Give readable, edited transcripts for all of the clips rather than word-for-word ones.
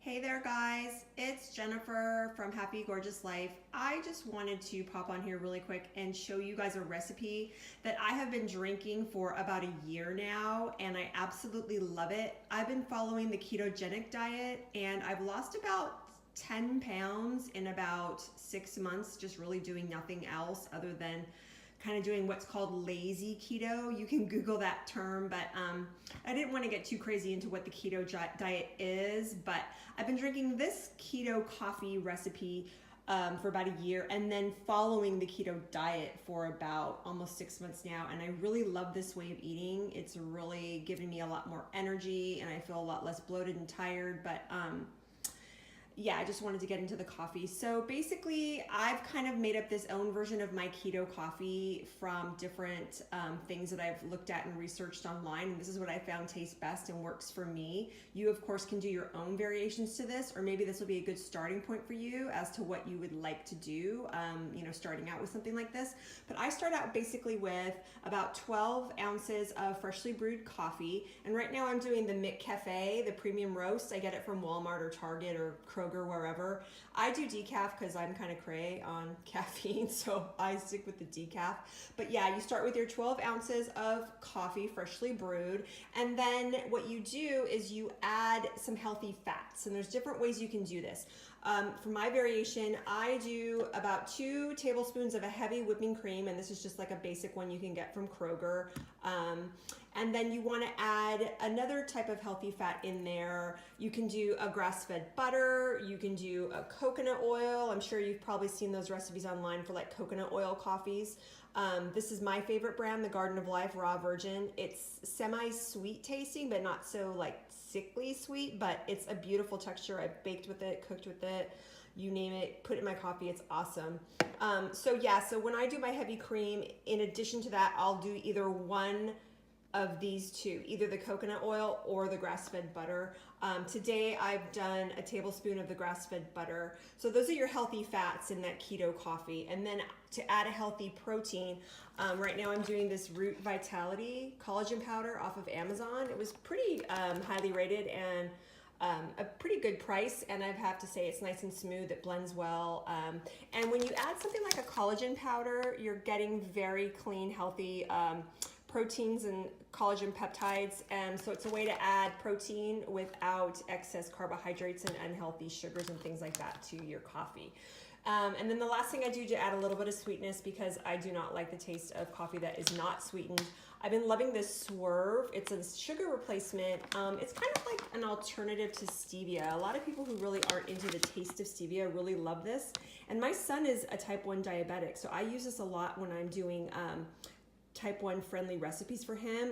Hey there guys, it's Jennifer from Happy Gorgeous Life. I just wanted to pop on here really quick and show you guys a recipe that I have been drinking for about a year now and I absolutely love it. I've been following the ketogenic diet and I've lost about 10 pounds in about 6 months, just really doing nothing else other than kind of doing what's called lazy keto. You can Google that term, but I didn't want to get too crazy into what the keto diet is, but I've been drinking this keto coffee recipe for about a year and then following the keto diet for about almost 6 months now. And I really love this way of eating. It's really giving me a lot more energy and I feel a lot less bloated and tired, but yeah, I just wanted to get into the coffee. So basically, I've kind of made up this own version of my keto coffee from different things that I've looked at and researched online. And this is what I found tastes best and works for me. You, of course, can do your own variations to this, or maybe this will be a good starting point for you as to what you would like to do, starting out with something like this. But I start out basically with about 12 ounces of freshly brewed coffee. And right now I'm doing the McCafe, the premium roast. I get it from Walmart or Target or Kroger, wherever. I do decaf because I'm kind of cray on caffeine, so I stick with the decaf. But yeah, you start with your 12 ounces of coffee, freshly brewed, and then what you do is you add some healthy fats, and there's different ways you can do this. For my variation, I do about 2 tablespoons of a heavy whipping cream, and this is just like a basic one you can get from Kroger. And then you want to add another type of healthy fat in there. You can do a grass-fed butter, you can do a coconut oil. I'm sure you've probably seen those recipes online for like coconut oil coffees. This is my favorite brand, the Garden of Life Raw Virgin. It's semi-sweet tasting, but not so like sickly sweet, but it's a beautiful texture. I've baked with it, cooked with it, you name it, put it in my coffee, it's awesome. So when I do my heavy cream, in addition to that, I'll do either one of these two, either the coconut oil or the grass-fed butter. Today I've done a tablespoon of the grass-fed butter. So those are your healthy fats in that keto coffee. And then to add a healthy protein, right now I'm doing this Root Vitality Collagen Powder off of Amazon. It was pretty highly rated and a pretty good price, and I have to say it's nice and smooth, it blends well. And when you add something like a collagen powder, you're getting very clean, healthy proteins and collagen peptides, and so it's a way to add protein without excess carbohydrates and unhealthy sugars and things like that to your coffee. And then the last thing I do to add a little bit of sweetness, because I do not like the taste of coffee that is not sweetened, I've been loving this Swerve. It's a sugar replacement. It's kind of like an alternative to stevia. A lot of people who really aren't into the taste of stevia really love this. And my son is a type 1 diabetic, so I use this a lot when I'm doing type 1 friendly recipes for him,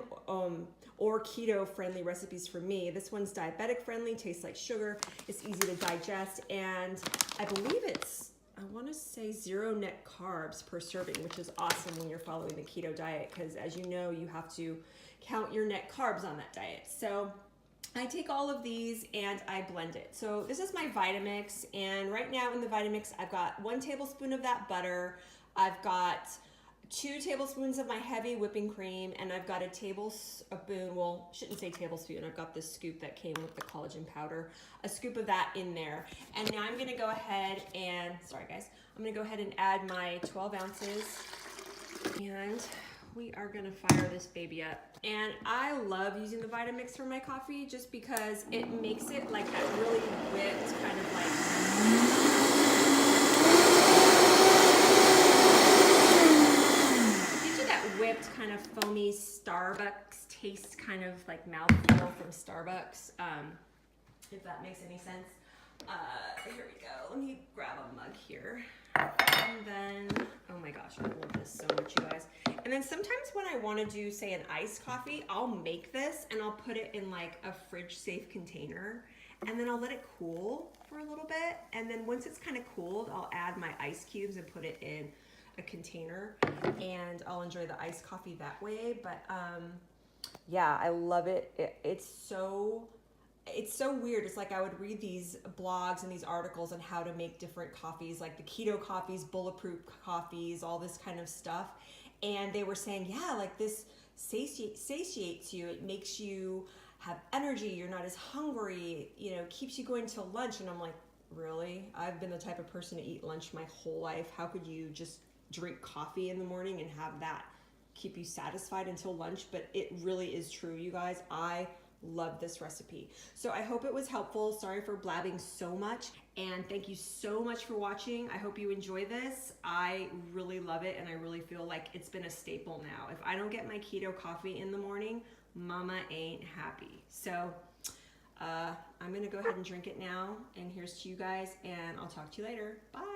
or keto friendly recipes for me. This one's diabetic friendly, tastes like sugar, it's easy to digest, and I believe it's, I want to say 0 net carbs per serving, which is awesome when you're following the keto diet, because as you know, you have to count your net carbs on that diet. So I take all of these and I blend it. So this is my Vitamix, and right now in the Vitamix, I've got 1 tablespoon of that butter, I've got 2 tablespoons of my heavy whipping cream, and I've got a tablespoon, well, shouldn't say tablespoon, I've got this scoop that came with the collagen powder, a scoop of that in there. And now I'm gonna go ahead and, sorry guys, I'm gonna go ahead and add my 12 ounces, and we are gonna fire this baby up. And I love using the Vitamix for my coffee just because it makes it like that really whipped kind of like, whipped kind of foamy Starbucks taste, kind of like mouthfeel from Starbucks, if that makes any sense. Here we go. Let me grab a mug here. And then, oh my gosh, I love this so much, you guys. And then sometimes when I want to do, say, an iced coffee, I'll make this and I'll put it in like a fridge-safe container. And then I'll let it cool for a little bit. And then once it's kind of cooled, I'll add my ice cubes and put it in a container, and I'll enjoy the iced coffee that way. But yeah, I love it. It's so weird. It's like I would read these blogs and these articles on how to make different coffees, like the keto coffees, bulletproof coffees, all this kind of stuff, and they were saying, yeah, like this satiates you, it makes you have energy, you're not as hungry, you know, keeps you going till lunch. And I'm like, really? I've been the type of person to eat lunch my whole life. How could you just drink coffee in the morning and have that keep you satisfied until lunch? But it really is true, you guys. I love this recipe. So I hope it was helpful. Sorry for blabbing so much, and thank you so much for watching. I hope you enjoy this. I really love it, and I really feel like it's been a staple now. If I don't get my keto coffee in the morning, mama ain't happy. So I'm gonna go ahead and drink it now, and here's to you guys, and I'll talk to you later. Bye.